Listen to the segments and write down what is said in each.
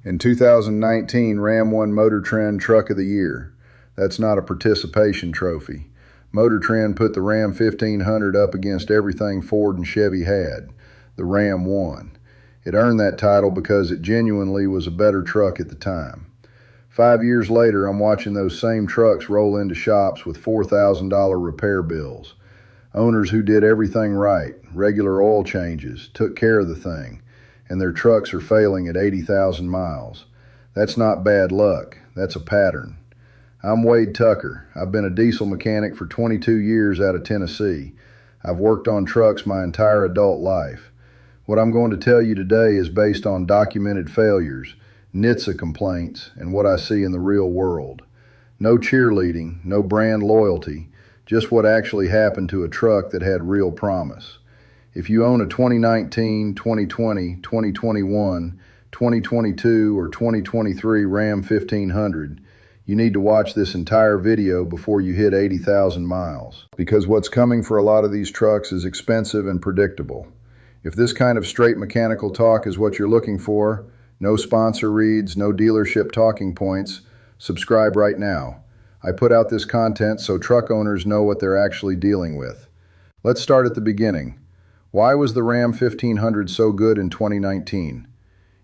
In 2019, Ram won Motor Trend Truck of the Year. That's not a participation trophy. Motor Trend put the Ram 1500 up against everything Ford and Chevy had. The Ram won. It earned that title because it genuinely was a better truck at the time. 5 years later, I'm watching those same trucks roll into shops with $4,000 repair bills. Owners who did everything right, regular oil changes, took care of the thing, and their trucks are failing at 80,000 miles. That's not bad luck. That's a pattern. I'm Wade Tucker. I've been a diesel mechanic for 22 years out of Tennessee. I've worked on trucks my entire adult life. What I'm going to tell you today is based on documented failures, NHTSA complaints, and what I see in the real world. No cheerleading, no brand loyalty, just what actually happened to a truck that had real promise. If you own a 2019, 2020, 2021, 2022, or 2023 Ram 1500, you need to watch this entire video before you hit 80,000 miles. Because what's coming for a lot of these trucks is expensive and predictable. If this kind of straight mechanical talk is what you're looking for, no sponsor reads, no dealership talking points, subscribe right now. I put out this content so truck owners know what they're actually dealing with. Let's start at the beginning. Why was the Ram 1500 so good in 2019?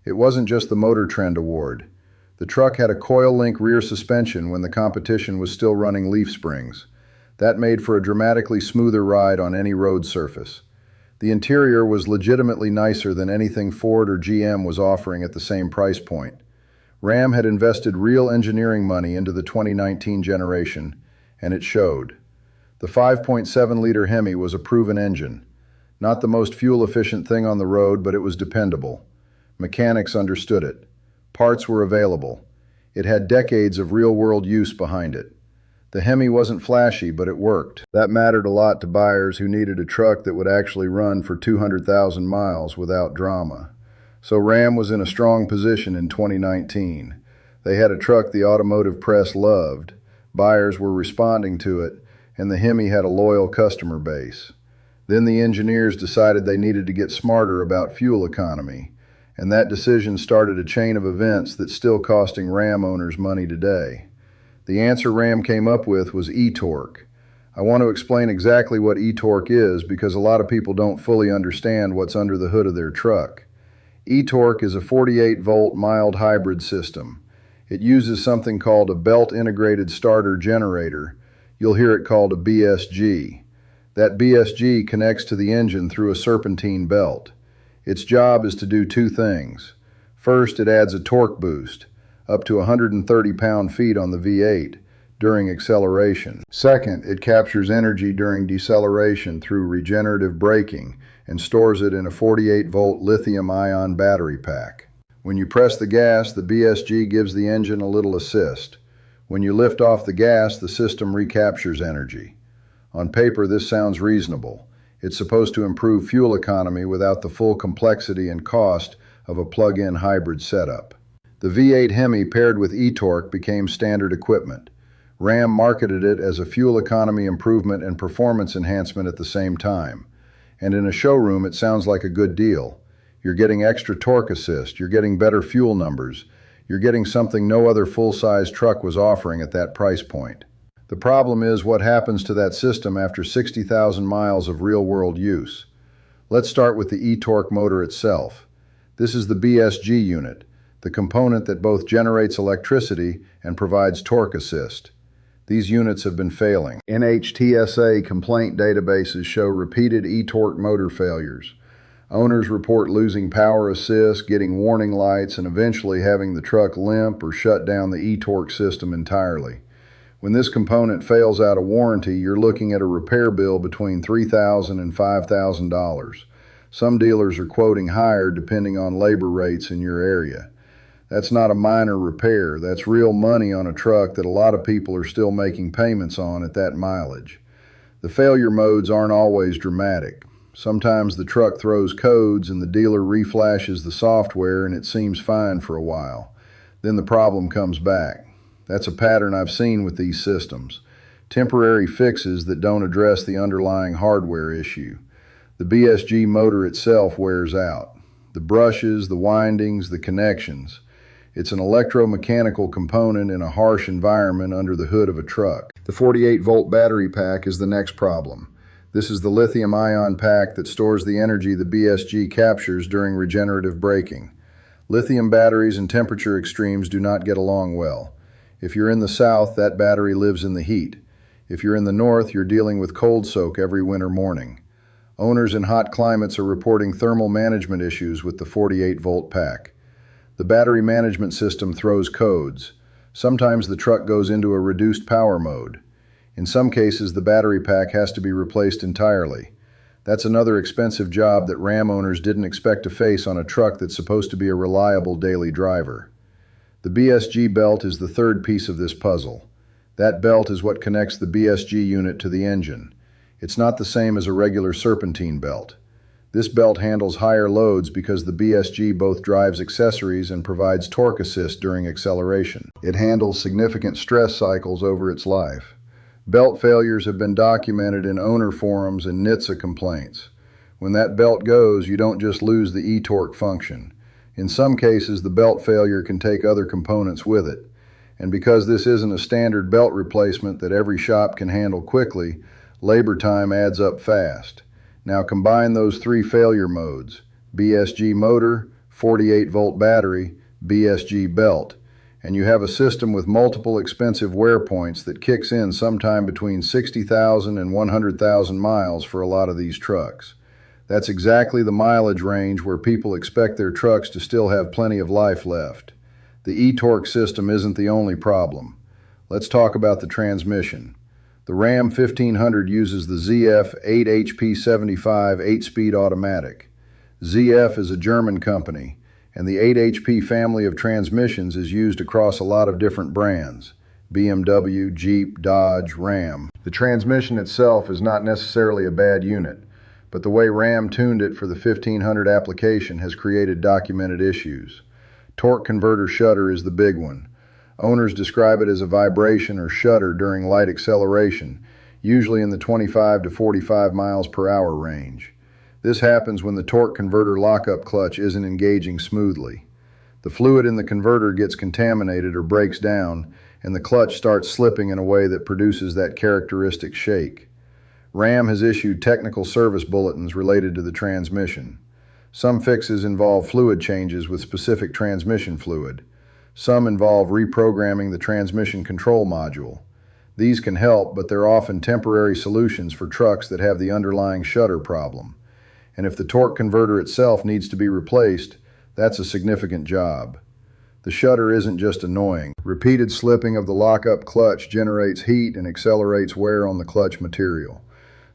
It wasn't just the Motor Trend Award. The truck had a coil-link rear suspension when the competition was still running leaf springs. That made for a dramatically smoother ride on any road surface. The interior was legitimately nicer than anything Ford or GM was offering at the same price point. Ram had invested real engineering money into the 2019 generation, and it showed. The 5.7-liter Hemi was a proven engine. Not the most fuel-efficient thing on the road, but it was dependable. Mechanics understood it. Parts were available. It had decades of real-world use behind it. The Hemi wasn't flashy, but it worked. That mattered a lot to buyers who needed a truck that would actually run for 200,000 miles without drama. So Ram was in a strong position in 2019. They had a truck the automotive press loved, buyers were responding to it, and the Hemi had a loyal customer base. Then the engineers decided they needed to get smarter about fuel economy, and that decision started a chain of events that's still costing Ram owners money today. The answer Ram came up with was eTorque. I want to explain exactly what eTorque is because a lot of people don't fully understand what's under the hood of their truck. eTorque is a 48-volt mild hybrid system. It uses something called a belt integrated starter generator. You'll hear it called a BSG. That BSG connects to the engine through a serpentine belt. Its job is to do two things. First, it adds a torque boost, up to 130 pound-feet on the V8 during acceleration. Second, it captures energy during deceleration through regenerative braking and stores it in a 48-volt lithium-ion battery pack. When you press the gas, the BSG gives the engine a little assist. When you lift off the gas, the system recaptures energy. On paper, this sounds reasonable. It's supposed to improve fuel economy without the full complexity and cost of a plug-in hybrid setup. The V8 Hemi paired with eTorque became standard equipment. Ram marketed it as a fuel economy improvement and performance enhancement at the same time. And in a showroom, it sounds like a good deal. You're getting extra torque assist, you're getting better fuel numbers, you're getting something no other full-size truck was offering at that price point. The problem is what happens to that system after 60,000 miles of real-world use. Let's start with the eTorque motor itself. This is the BSG unit, the component that both generates electricity and provides torque assist. These units have been failing. NHTSA complaint databases show repeated eTorque motor failures. Owners report losing power assist, getting warning lights, and eventually having the truck limp or shut down the eTorque system entirely. When this component fails out of warranty, you're looking at a repair bill between $3,000 and $5,000. Some dealers are quoting higher depending on labor rates in your area. That's not a minor repair. That's real money on a truck that a lot of people are still making payments on at that mileage. The failure modes aren't always dramatic. Sometimes the truck throws codes and the dealer reflashes the software and it seems fine for a while. Then the problem comes back. That's a pattern I've seen with these systems. Temporary fixes that don't address the underlying hardware issue. The BSG motor itself wears out. The brushes, the windings, the connections. It's an electromechanical component in a harsh environment under the hood of a truck. The 48-volt battery pack is the next problem. This is the lithium-ion pack that stores the energy the BSG captures during regenerative braking. Lithium batteries and temperature extremes do not get along well. If you're in the south, that battery lives in the heat. If you're in the north, you're dealing with cold soak every winter morning. Owners in hot climates are reporting thermal management issues with the 48-volt pack. The battery management system throws codes. Sometimes the truck goes into a reduced power mode. In some cases, the battery pack has to be replaced entirely. That's another expensive job that Ram owners didn't expect to face on a truck that's supposed to be a reliable daily driver. The BSG belt is the third piece of this puzzle. That belt is what connects the BSG unit to the engine. It's not the same as a regular serpentine belt. This belt handles higher loads because the BSG both drives accessories and provides torque assist during acceleration. It handles significant stress cycles over its life. Belt failures have been documented in owner forums and NHTSA complaints. When that belt goes, you don't just lose the eTorque function. In some cases, the belt failure can take other components with it. And because this isn't a standard belt replacement that every shop can handle quickly, labor time adds up fast. Now combine those three failure modes: BSG motor, 48-volt battery, BSG belt, and you have a system with multiple expensive wear points that kicks in sometime between 60,000 and 100,000 miles for a lot of these trucks. That's exactly the mileage range where people expect their trucks to still have plenty of life left. The eTorque system isn't the only problem. Let's talk about the transmission. The Ram 1500 uses the ZF 8HP75 8-speed automatic. ZF is a German company, and the 8HP family of transmissions is used across a lot of different brands: BMW, Jeep, Dodge, Ram. The transmission itself is not necessarily a bad unit, but the way Ram tuned it for the 1500 application has created documented issues. Torque converter shudder is the big one. Owners describe it as a vibration or shudder during light acceleration, usually in the 25 to 45 miles per hour range. This happens when the torque converter lockup clutch isn't engaging smoothly. The fluid in the converter gets contaminated or breaks down, and the clutch starts slipping in a way that produces that characteristic shake. Ram has issued technical service bulletins related to the transmission. Some fixes involve fluid changes with specific transmission fluid. Some involve reprogramming the transmission control module. These can help, but they're often temporary solutions for trucks that have the underlying shudder problem. And if the torque converter itself needs to be replaced, that's a significant job. The shudder isn't just annoying. Repeated slipping of the lockup clutch generates heat and accelerates wear on the clutch material.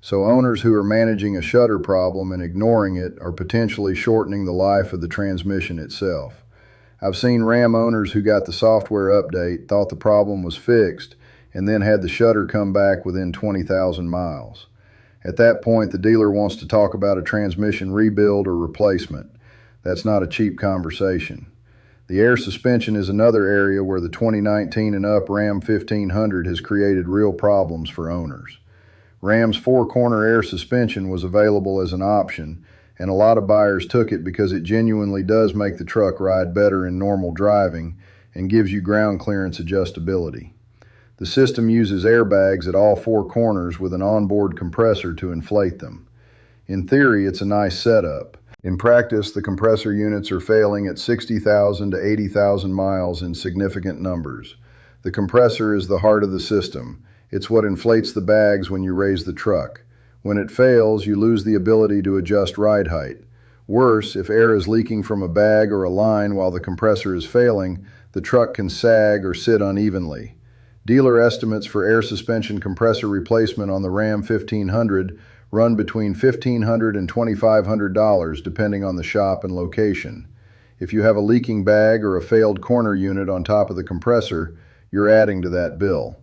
So owners who are managing a shudder problem and ignoring it are potentially shortening the life of the transmission itself. I've seen Ram owners who got the software update, thought the problem was fixed, and then had the shudder come back within 20,000 miles. At that point, the dealer wants to talk about a transmission rebuild or replacement. That's not a cheap conversation. The air suspension is another area where the 2019 and up Ram 1500 has created real problems for owners. Ram's four-corner air suspension was available as an option, and a lot of buyers took it because it genuinely does make the truck ride better in normal driving and gives you ground clearance adjustability. The system uses airbags at all four corners with an onboard compressor to inflate them. In theory, it's a nice setup. In practice, the compressor units are failing at 60,000 to 80,000 miles in significant numbers. The compressor is the heart of the system. It's what inflates the bags when you raise the truck. When it fails, you lose the ability to adjust ride height. Worse, if air is leaking from a bag or a line while the compressor is failing, the truck can sag or sit unevenly. Dealer estimates for air suspension compressor replacement on the Ram 1500 run between $1,500 and $2,500 depending on the shop and location. If you have a leaking bag or a failed corner unit on top of the compressor, you're adding to that bill.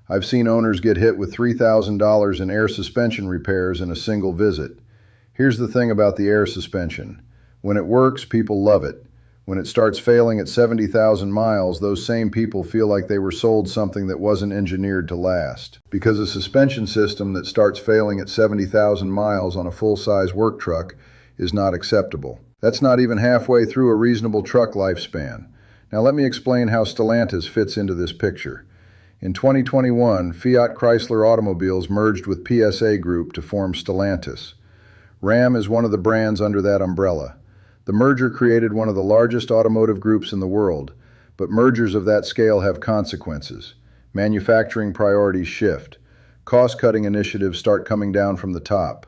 I've seen owners get hit with $3,000 in air suspension repairs in a single visit. Here's the thing about the air suspension. When it works, people love it. When it starts failing at 70,000 miles, those same people feel like they were sold something that wasn't engineered to last. Because a suspension system that starts failing at 70,000 miles on a full-size work truck is not acceptable. That's not even halfway through a reasonable truck lifespan. Now let me explain how Stellantis fits into this picture. In 2021, Fiat Chrysler Automobiles merged with PSA Group to form Stellantis. Ram is one of the brands under that umbrella. The merger created one of the largest automotive groups in the world, but mergers of that scale have consequences. Manufacturing priorities shift. Cost-cutting initiatives start coming down from the top.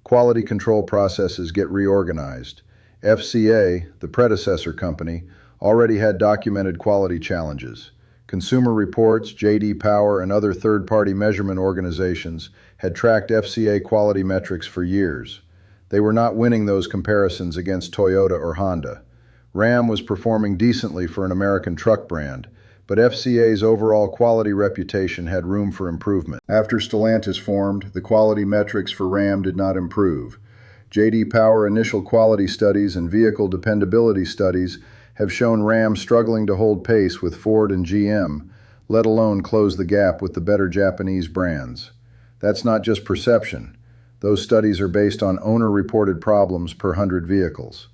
Quality control processes get reorganized. FCA, the predecessor company, already had documented quality challenges. Consumer Reports, J.D. Power, and other third-party measurement organizations had tracked FCA quality metrics for years. They were not winning those comparisons against Toyota or Honda. Ram was performing decently for an American truck brand, but FCA's overall quality reputation had room for improvement. After Stellantis formed, the quality metrics for Ram did not improve. J.D. Power initial quality studies and vehicle dependability studies have shown Ram struggling to hold pace with Ford and GM, let alone close the gap with the better Japanese brands. That's not just perception. Those studies are based on owner-reported problems per 100 vehicles.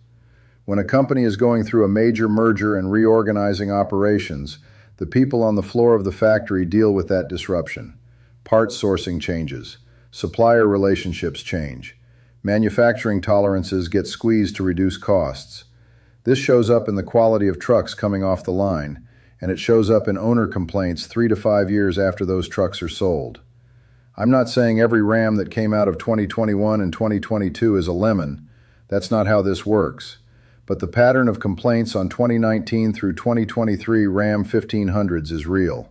When a company is going through a major merger and reorganizing operations, the people on the floor of the factory deal with that disruption. Parts sourcing changes. Supplier relationships change. Manufacturing tolerances get squeezed to reduce costs. This shows up in the quality of trucks coming off the line, and it shows up in owner complaints 3 to 5 years after those trucks are sold. I'm not saying every Ram that came out of 2021 and 2022 is a lemon. That's not how this works. But the pattern of complaints on 2019 through 2023 Ram 1500s is real.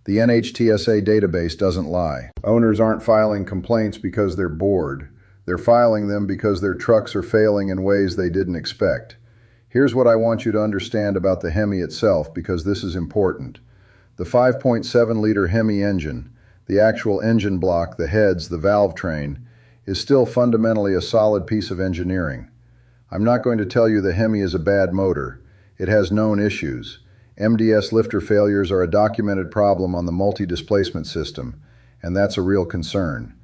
The NHTSA database doesn't lie. Owners aren't filing complaints because they're bored. They're filing them because their trucks are failing in ways they didn't expect. Here's what I want you to understand about the Hemi itself, because this is important. The 5.7-liter Hemi engine, the actual engine block, the heads, the valve train, is still fundamentally a solid piece of engineering. I'm not going to tell you the Hemi is a bad motor. It has known issues. MDS lifter failures are a documented problem on the multi-displacement system, and that's a real concern.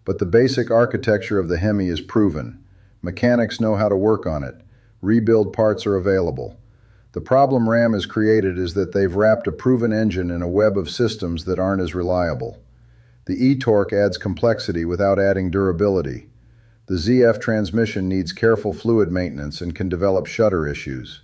But the basic architecture of the Hemi is proven. Mechanics know how to work on it. Rebuild parts are available. The problem Ram has created is that they've wrapped a proven engine in a web of systems that aren't as reliable. The eTorque adds complexity without adding durability. The ZF transmission needs careful fluid maintenance and can develop shudder issues.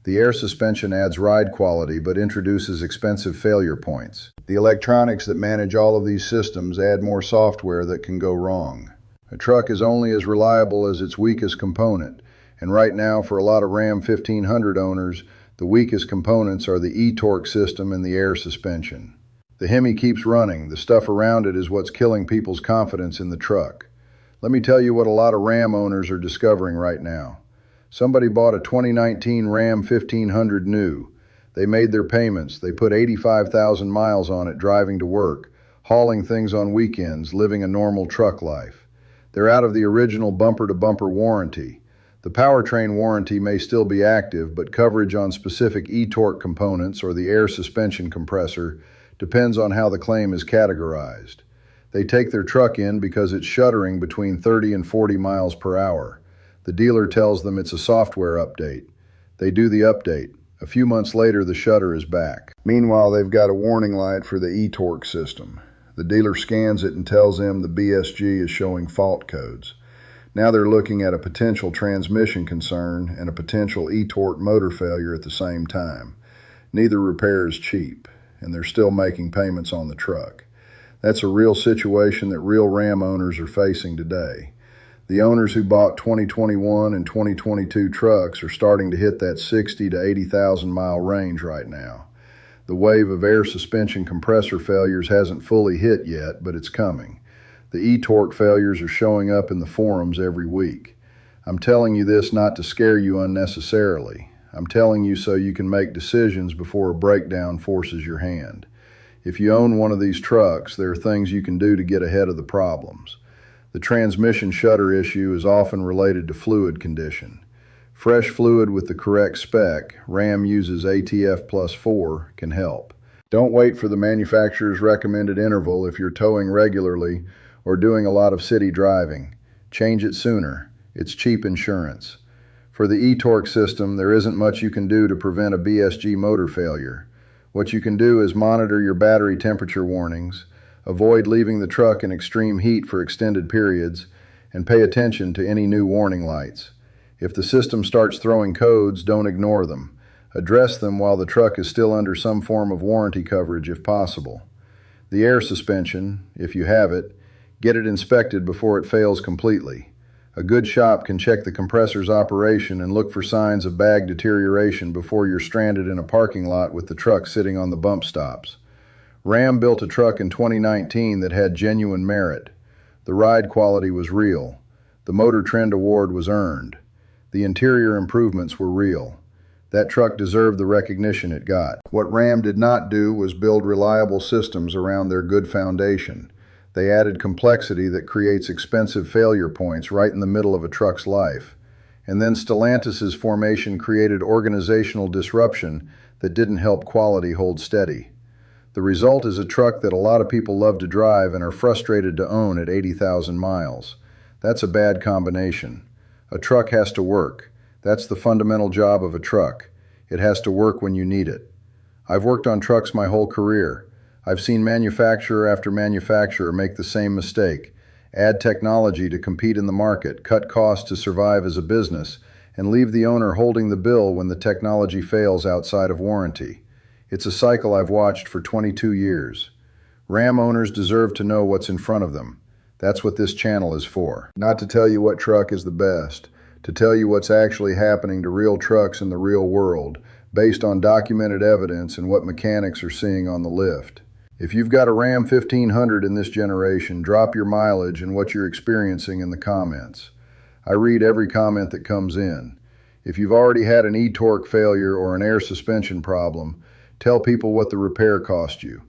The air suspension adds ride quality but introduces expensive failure points. The electronics that manage all of these systems add more software that can go wrong. A truck is only as reliable as its weakest component, and right now for a lot of Ram 1500 owners, the weakest components are the eTorque system and the air suspension. The Hemi keeps running. The stuff around it is what's killing people's confidence in the truck. Let me tell you what a lot of Ram owners are discovering right now. Somebody bought a 2019 Ram 1500 new. They made their payments. They put 85,000 miles on it driving to work, hauling things on weekends, living a normal truck life. They're out of the original bumper-to-bumper warranty. The powertrain warranty may still be active, but coverage on specific eTorque components or the air suspension compressor depends on how the claim is categorized. They take their truck in because it's shuddering between 30 and 40 miles per hour. The dealer tells them it's a software update. They do the update. A few months later, the shudder is back. Meanwhile, they've got a warning light for the eTorque system. The dealer scans it and tells them the BSG is showing fault codes. Now they're looking at a potential transmission concern and a potential eTorque motor failure at the same time. Neither repair is cheap, and they're still making payments on the truck. That's a real situation that real Ram owners are facing today. The owners who bought 2021 and 2022 trucks are starting to hit that 60 to 80,000 mile range right now. The wave of air suspension compressor failures hasn't fully hit yet, but it's coming. The eTorque failures are showing up in the forums every week. I'm telling you this not to scare you unnecessarily. I'm telling you so you can make decisions before a breakdown forces your hand. If you own one of these trucks, there are things you can do to get ahead of the problems. The transmission shudder issue is often related to fluid condition. Fresh fluid with the correct spec, Ram uses ATF plus 4, can help. Don't wait for the manufacturer's recommended interval if you're towing regularly or doing a lot of city driving. Change it sooner. It's cheap insurance. For the eTorque system, there isn't much you can do to prevent a BSG motor failure. What you can do is monitor your battery temperature warnings, avoid leaving the truck in extreme heat for extended periods, and pay attention to any new warning lights. If the system starts throwing codes, don't ignore them. Address them while the truck is still under some form of warranty coverage if possible. The air suspension, if you have it, get it inspected before it fails completely. A good shop can check the compressor's operation and look for signs of bag deterioration before you're stranded in a parking lot with the truck sitting on the bump stops. Ram built a truck in 2019 that had genuine merit. The ride quality was real. The Motor Trend Award was earned. The interior improvements were real. That truck deserved the recognition it got. What Ram did not do was build reliable systems around their good foundation. They added complexity that creates expensive failure points right in the middle of a truck's life. And then Stellantis's formation created organizational disruption that didn't help quality hold steady. The result is a truck that a lot of people love to drive and are frustrated to own at 80,000 miles. That's a bad combination. A truck has to work. That's the fundamental job of a truck. It has to work when you need it. I've worked on trucks my whole career. I've seen manufacturer after manufacturer make the same mistake, add technology to compete in the market, cut costs to survive as a business, and leave the owner holding the bill when the technology fails outside of warranty. It's a cycle I've watched for 22 years. Ram owners deserve to know what's in front of them. That's what this channel is for. Not to tell you what truck is the best, to tell you what's actually happening to real trucks in the real world, based on documented evidence and what mechanics are seeing on the lift. If you've got a Ram 1500 in this generation, drop your mileage and what you're experiencing in the comments. I read every comment that comes in. If you've already had an eTorque failure or an air suspension problem, tell people what the repair cost you.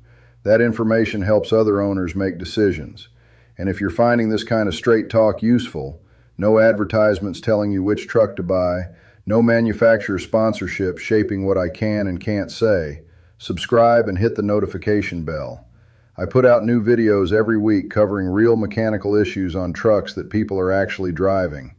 That information helps other owners make decisions. And if you're finding this kind of straight talk useful, no advertisements telling you which truck to buy, no manufacturer sponsorship shaping what I can and can't say, subscribe and hit the notification bell. I put out new videos every week covering real mechanical issues on trucks that people are actually driving.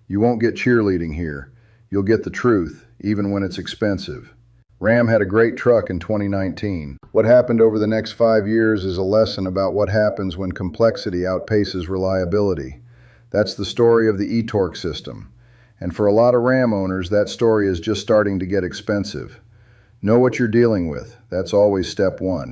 You won't get cheerleading here. You'll get the truth, even when it's expensive. Ram had a great truck in 2019. What happened over the next 5 years is a lesson about what happens when complexity outpaces reliability. That's the story of the eTorque system. And for a lot of Ram owners, that story is just starting to get expensive. Know what you're dealing with. That's always step one.